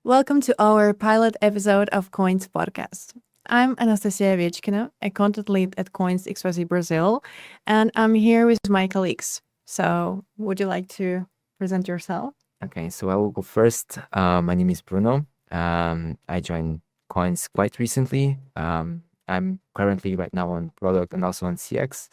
Welcome to our pilot episode of Coins podcast. I'm Anastasiia Ovechkina, a content lead at Coins XYZ Brazil, and I'm here with my colleagues. So, would you like to present yourself? Okay, so I will go first. My name is Bruno. I joined Coins quite recently. I'm currently right now on product and also on CX.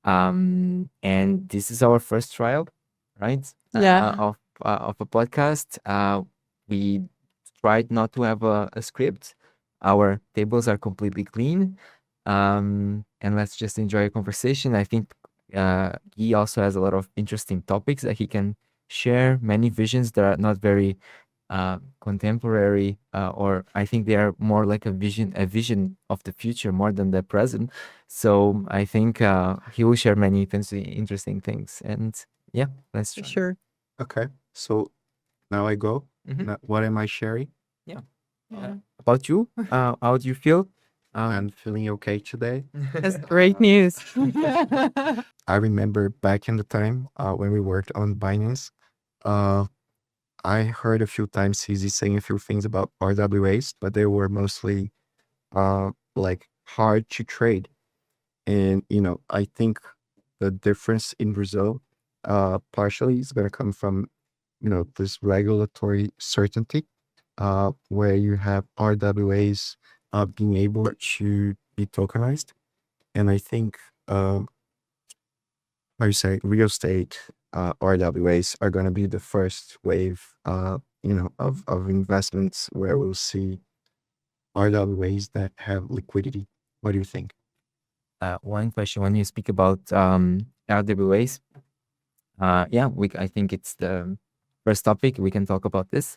And this is our first trial, right? Yeah. Of a podcast. We tried not to have a script. Our tables are completely clean. And let's just enjoy a conversation. I think he also has a lot of interesting topics that he can share, many visions that are not very contemporary, or I think they are more like a vision of the future more than the present. So I think he will share many interesting things. And yeah, let's try. Sure. Okay, so now I go. Mhm. Now, what am I sharing? Yeah. Yeah. About you, how do you feel? I'm feeling okay today. That's great news. I remember back in the time when we worked on Binance, uh, I heard a few times CZ saying a few things about RWAs, but they were mostly like hard to trade. And, I think the difference in Brazil partially is going to come from, this regulatory certainty where you have RWAs being able to be tokenized. And I think, how you say, real estate RWAs are going to be the first wave, of investments where we'll see RWAs that have liquidity. What do you think? One question when you speak about RWAs, I think it's the first topic we can talk about this.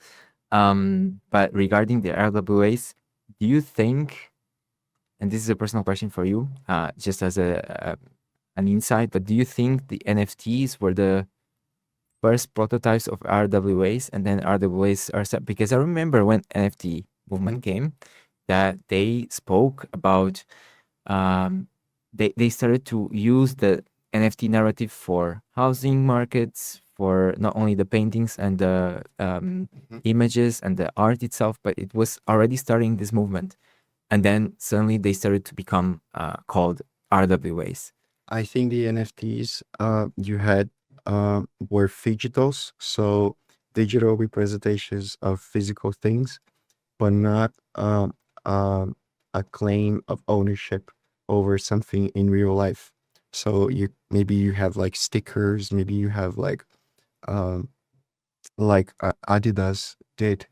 But regarding the RWAs, do you think, and this is a personal question for you, just as an insight, but do you think the NFTs were the first prototypes of RWAs, and then RWAs are set? Because I remember when NFT movement came, that they spoke about, they started to use the NFT narrative for housing markets, for not only the paintings and the images and the art itself, but it was already starting this movement. And then suddenly they started to become called RWAs. I think the NFTs you had were digitals, so digital representations of physical things, but not a claim of ownership over something in real life. So you have like stickers, maybe you have um, Adidas did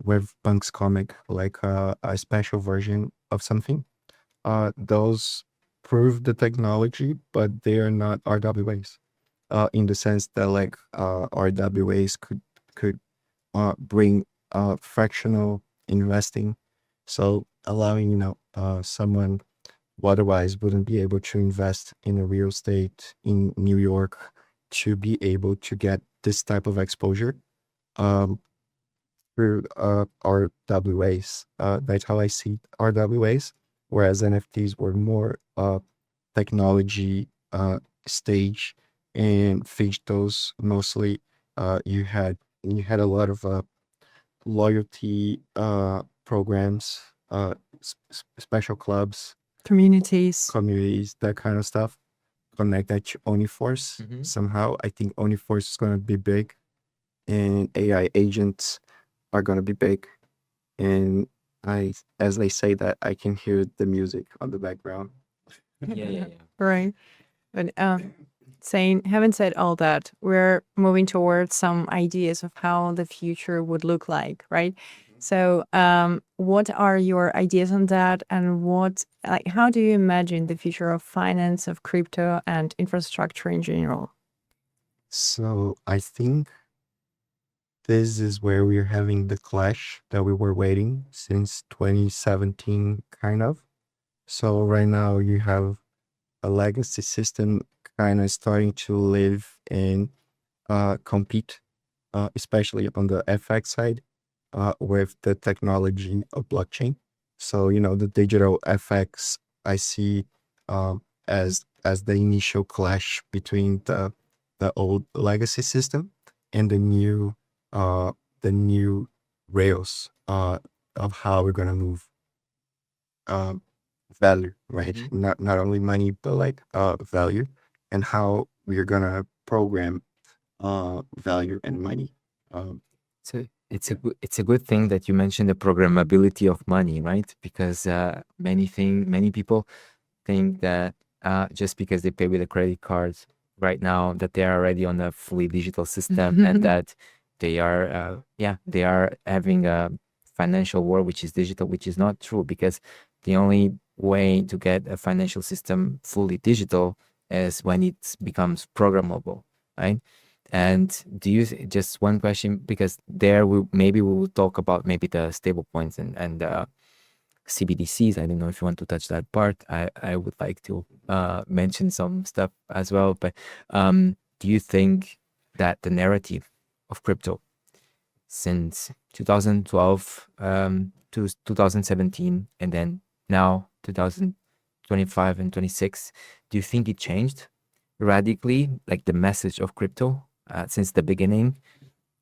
with Punk's comic, like a special version of something. Those prove the technology, but they are not RWAs. In the sense that RWAs could bring fractional investing, so allowing someone who otherwise wouldn't be able to invest in a real estate in New York to be able to get this type of exposure um, through RWAs. That's how I see RWAs, whereas NFTs were more technology stage, and digitals mostly you had a lot of loyalty programs, special clubs, Communities. communities, that kind of stuff. Connect that to Uniforce Mhm. somehow. I think Uniforce is going to be big, and AI agents are going to be big. And as they say that, I can hear the music on the background. Yeah. Right. But having said all that, we're moving towards some ideas of how the future would look like, right? So, what are your ideas on that, and how do you imagine the future of finance, of crypto, and infrastructure in general? So I think this is where we're having the clash that we were waiting since 2017, kind of. So right now you have a legacy system kind of starting to live and compete, especially on the FX side, with the technology of blockchain. So the digital FX I see as the initial clash between the old legacy system and the new rails of how we're gonna move value, right? Not only money, but like value, and how we're gonna program value and money. So it's a good thing that you mentioned the programmability of money, right? Because many people think that just because they pay with a credit card right now, that they are already on a fully digital system and that they are they are having a financial world which is digital, which is not true, because the only way to get a financial system fully digital is when it becomes programmable, right? And do you just one question, because there we will talk about maybe the stable points and CBDCs. I don't know if you want to touch that part. I would like to mention some stuff as well. But do you think that the narrative of crypto since 2012 to 2017 and then now 2025 and 26, do you think it changed radically, like the message of crypto since the beginning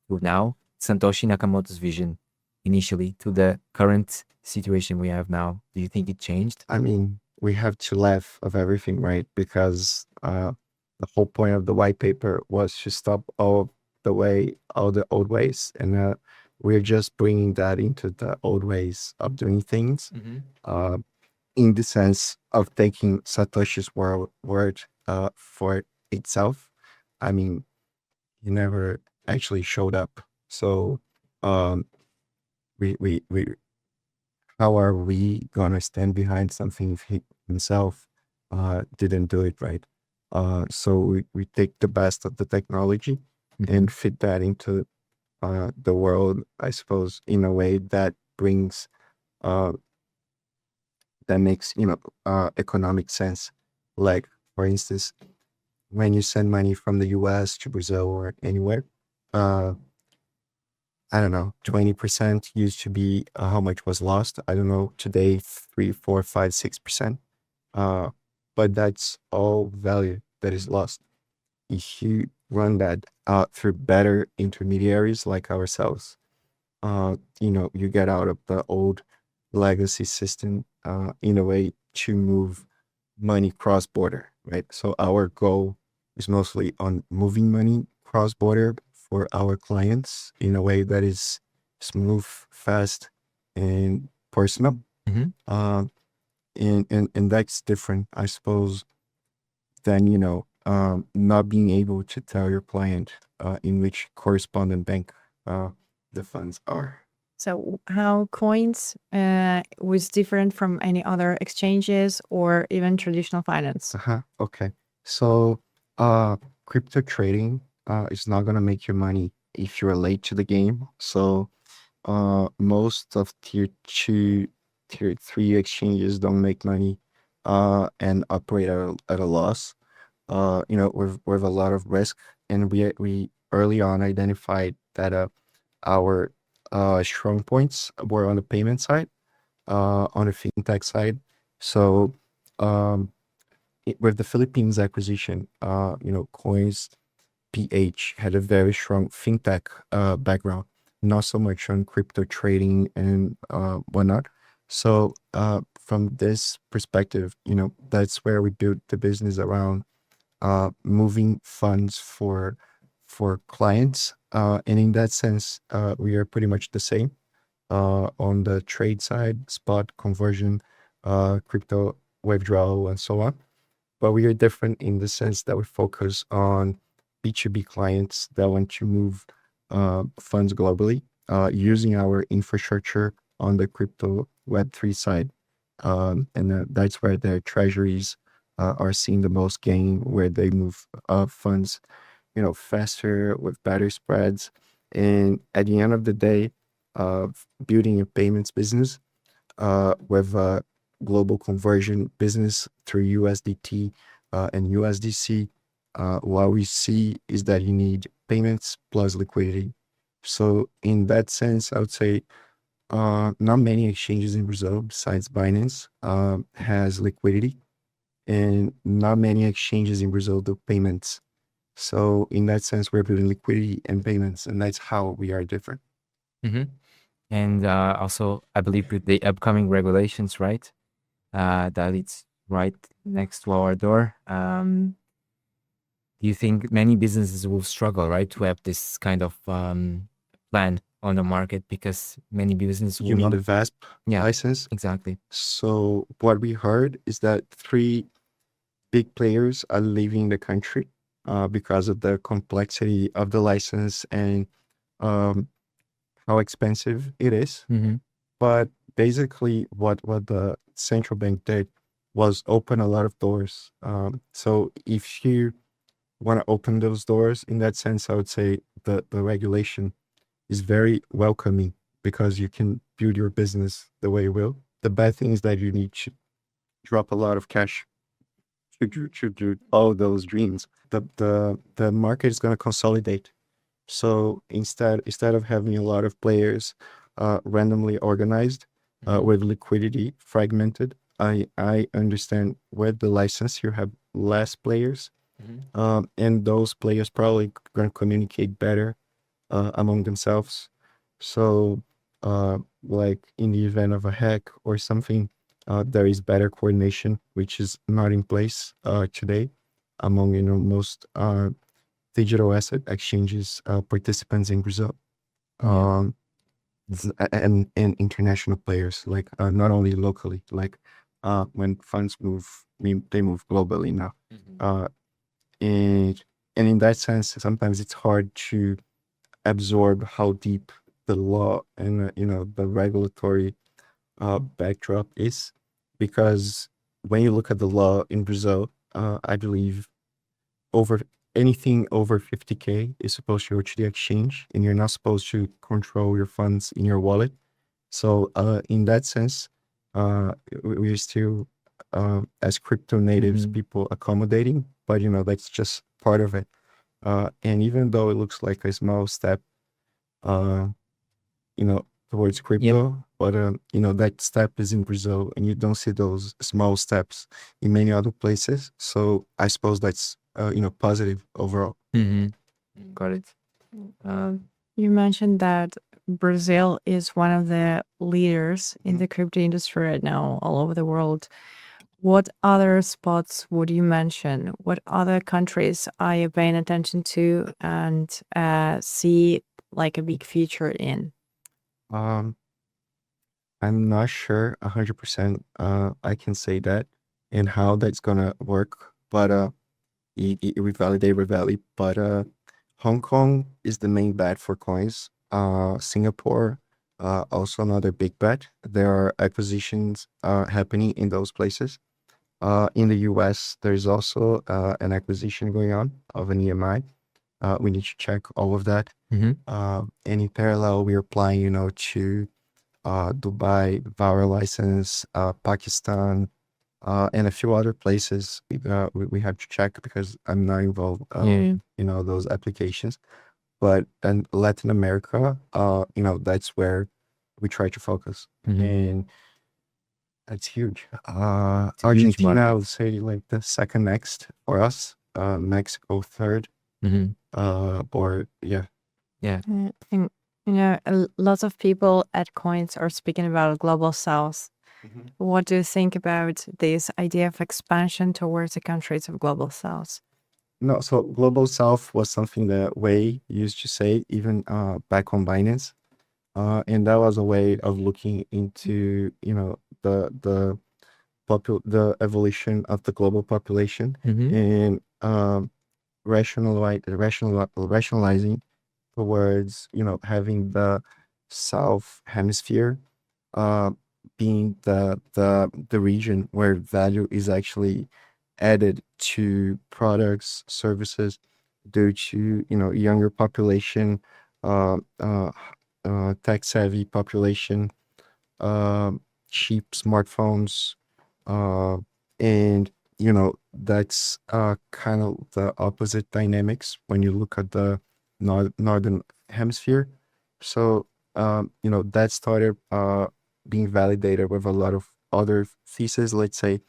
to now, Satoshi Nakamoto's vision initially to the current situation we have now? Do you think it changed? I mean, we have to laugh of everything, right? Because the whole point of the white paper was to stop all the old ways, and we're just bringing that into the old ways of doing things. In the sense of taking Satoshi's word for itself. I mean, he never actually showed up. So, um, we how are we gonna stand behind something if he himself didn't do it right? So we take the best of the technology and fit that into the world, I suppose, in a way that brings uh, that makes economic sense. Like, for instance, when you send money from the US to Brazil or anywhere, uh, I don't know, 20% used to be how much was lost. I don't know, today, 3, 4, 5, 6%. But that's all value that is lost. If you run that through better intermediaries like ourselves, you get out of the old legacy system in a way to move money cross border, right? So our goal is mostly on moving money cross border for our clients in a way that is smooth, fast, and personal. Um, and that's different, I suppose, than not being able to tell your client in which correspondent bank the funds are. So how coins was different from any other exchanges or even traditional finance? Okay. So crypto trading is not gonna make you money if you're late to the game. So most of tier 2, tier 3 exchanges don't make money and operate at a loss. With a lot of risk, and we early on identified that our strong points were on the payment side, on the fintech side. So um, with the Philippines acquisition, Coins PH had a very strong fintech background, not so much on crypto trading and whatnot. So from this perspective, that's where we built the business around moving funds for clients. And in that sense, we are pretty much the same on the trade side, spot conversion, crypto withdrawal, and so on. But we are different in the sense that we focus on B2B clients that want to move funds globally using our infrastructure on the crypto Web3 side. And that's where their treasuries are seeing the most gain, where they move funds, faster with better spreads. And at the end of the day, building a payments business with a global conversion business through USDT and USDC, what we see is that you need payments plus liquidity. So in that sense, I would say not many exchanges in Brazil besides Binance has liquidity, and not many exchanges in Brazil do payments. So in that sense, we're building liquidity and payments, and that's how we are different. And also, I believe with the upcoming regulations, right? That it's right next to our door. Do you think many businesses will struggle, right, to have this kind of plan on the market because many businesses You will mean not? the VASP Yeah, license? exactly. So what we heard is that 3 big players are leaving the country because of the complexity of the license and um, how expensive it is. Mm-hmm. But basically, what the central bank did was open a lot of doors. So if you want to open those doors, in that sense, I would say the regulation is very welcoming because you can build your business the way you will. The bad thing is that you need to drop a lot of cash to do all those dreams. The market is going to consolidate. So instead of having a lot of players randomly organized with liquidity fragmented, I understand with the license you have less players, and those players probably going to communicate better among themselves. So, like in the event of a hack or something, there is better coordination, which is not in place today among most digital asset exchanges participants in Brazil. Yeah. Um, and international players, like not only locally, like when funds move, they move globally now. Uh, and in that sense, sometimes it's hard to absorb how deep the law and the regulatory backdrop is, because when you look at the law in Brazil, I believe over anything over 50K is supposed to go to the exchange, and you're not supposed to control your funds in your wallet. So in that sense, we're still as crypto natives people accommodating, but that's just part of it. And even though it looks like a small step uh, towards crypto, but that step is in Brazil, and you don't see those small steps in many other places. So I suppose that's positive overall. Got it. You mentioned that Brazil is one of the leaders in the crypto industry right now all over the world. What other spots would you mention? What other countries are you paying attention to and see like a big future in? Um, I'm not sure 100%. I can say that and how that's gonna work, but revalidate. But Hong Kong is the main bet for coins. Singapore, also another big bet. There are acquisitions happening in those places. In the US, there's also an acquisition going on of an EMI. We need to check all of that. And in parallel, we're applying, to Dubai, Vara license, Pakistan, and a few other places we have to check because I'm not involved those applications. But in Latin America, that's where we try to focus. And that's huge. It's a huge Argentina, I market. would say like the second next for us. Mexico third. Or yeah. Yeah. And, lots of people at Coins are speaking about global south. What do you think about this idea of expansion towards the countries of global south? No, so Global South was something that Wei used to say even back on Binance. And that was a way of looking into, the evolution of the global population and rationalizing towards, having the South Hemisphere uh, being the region where value is actually added to products, services due to, younger population, uh, uh, tech savvy population, uh, cheap smartphones, uh, and that's kind of the opposite dynamics when you look at the northern hemisphere. So that started being validated with a lot of other theses. Let's say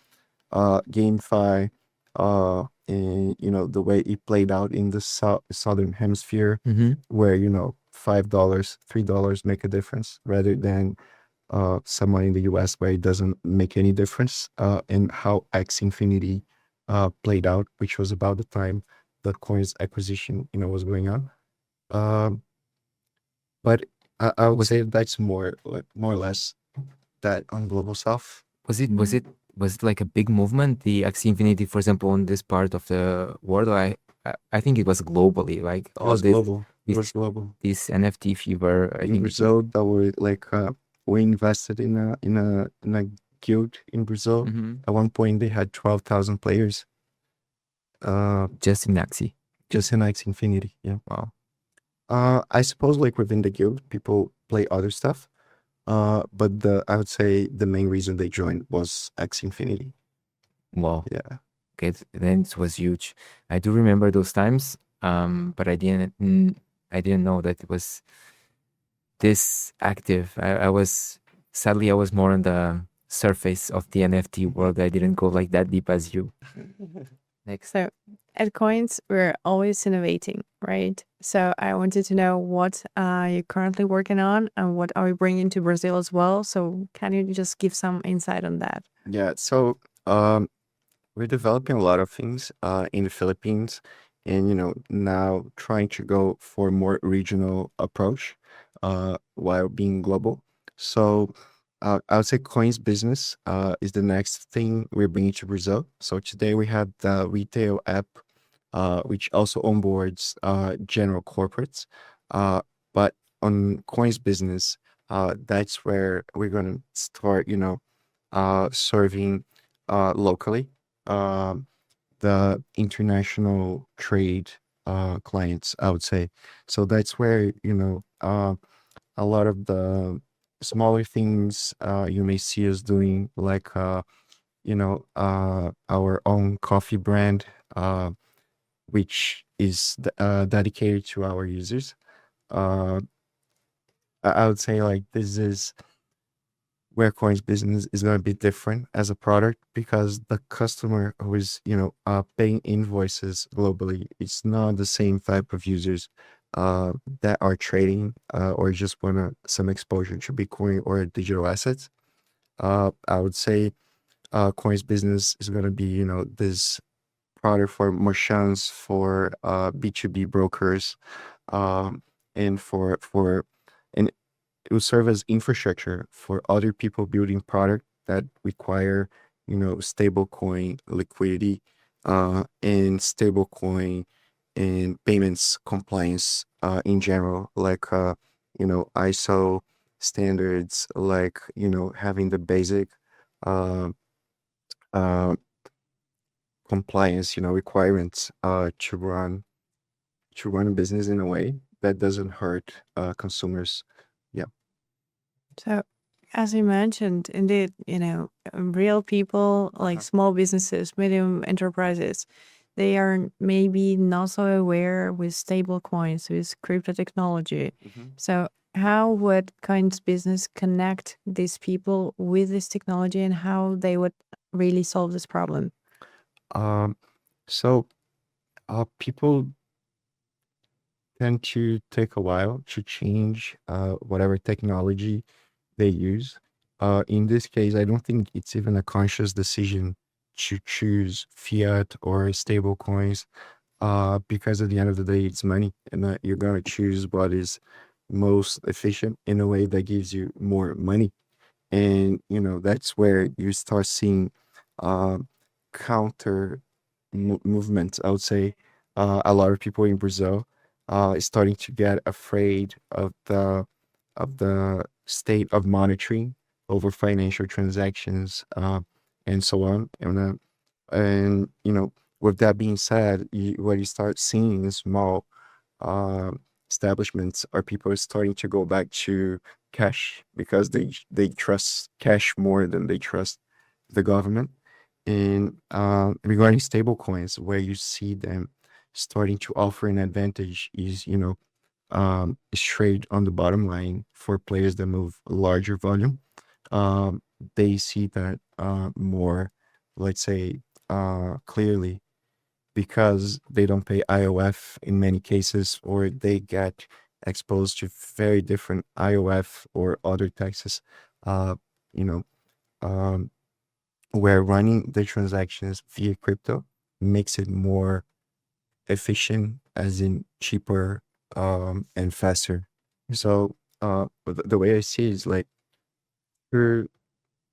GameFi, and the way it played out in the southern hemisphere, where $5, $3 make a difference, rather than someone in the US where it doesn't make any difference, and how X Infinity played out, which was about the time the coins acquisition, was going on. Um, but I would say that's more or less that on global south. Was it like a big movement, the Axie Infinity, for example, in this part of the world? I think it was globally, like It was global. It was global. this NFT fever. I In think Brazil, that were like we invested in a guild in Brazil. At one point, they had 12,000 players. Just in Axie. Just in X Infinity. Yeah. Wow. I suppose like within the guild, people play other stuff. But I would say the main reason they joined was X Infinity. Wow. Yeah. Okay, then it was huge. I do remember those times, but I didn't know that it was this active. Sadly, I was more on the surface of the NFT world. I didn't go like that deep as you. Next. So at Coins, we're always innovating, right? So I wanted to know what you're currently working on and what are we bringing to Brazil as well. So can you just give some insight on that? Yeah. So we're developing a lot of things in the Philippines, and now trying to go for a more regional approach while being global. So I would say Coins business is the next thing we're bringing to Brazil. So today we have the retail app, which also onboards general corporates. But on Coins business, that's where we're going to start, serving locally the international trade clients, I would say. So that's where, a lot of the smaller things you may see us doing, like, our own coffee brand, which is dedicated to our users. I would say like this is where Coins business is going to be different as a product, because the customer who is, paying invoices globally, it's not the same type of users that are trading or just want some exposure to Bitcoin or digital assets. I would say Coins business is going to be, this product for merchants, for B2B brokers, and and it will serve as infrastructure for other people building product that require, stable coin liquidity, and stable coin and payments compliance in general, like, ISO standards, like, having the basic uh, uh, compliance, requirements to run a business in a way that doesn't hurt consumers. Yeah. So, as you mentioned, indeed, real people like small businesses, medium enterprises, they are maybe not so aware with stable coins, with crypto technology. So, how would Coins business connect these people with this technology and how they would really solve this problem? So people tend to take a while to change whatever technology they use. In this case, I don't think it's even a conscious decision to choose fiat or stable coins, because at the end of the day, it's money, and you're going to choose what is most efficient in a way that gives you more money. And, that's where you start seeing uh, counter movements, I would say. A lot of people in Brazil is starting to get afraid of the state of monitoring over financial transactions, and so on. And with that being said, what you start seeing is small uh, establishments, or people are starting to go back to cash, because they trust cash more than they trust the government. And regarding stable coins, where you see them starting to offer an advantage is, is trade on the bottom line for players that move larger volume. They see that more, let's say, clearly, because they don't pay IOF in many cases, or they get exposed to very different IOF or other taxes, you know, um, where running the transactions via crypto makes it more efficient, as in cheaper, and faster. So the way I see it is like you're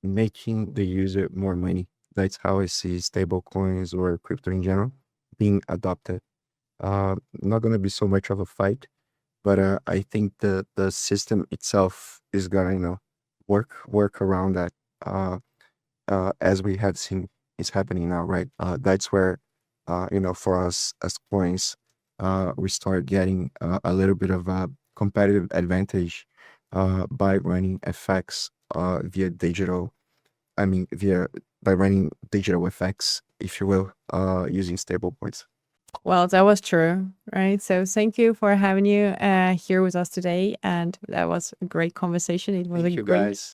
making the user more money. That's how I see stable coins or crypto in general being adopted. Not gonna be so much of a fight, but I think the system itself is gonna, work around that. As we have seen is happening now, right? That's where, for us as coins, we start getting a little bit of a competitive advantage by running FX via digital. I mean, by running digital FX, if you will, using stable coins. Well, that was true, right? So thank you for having you here with us today, and that was a great conversation. It was Thank a you, great guys.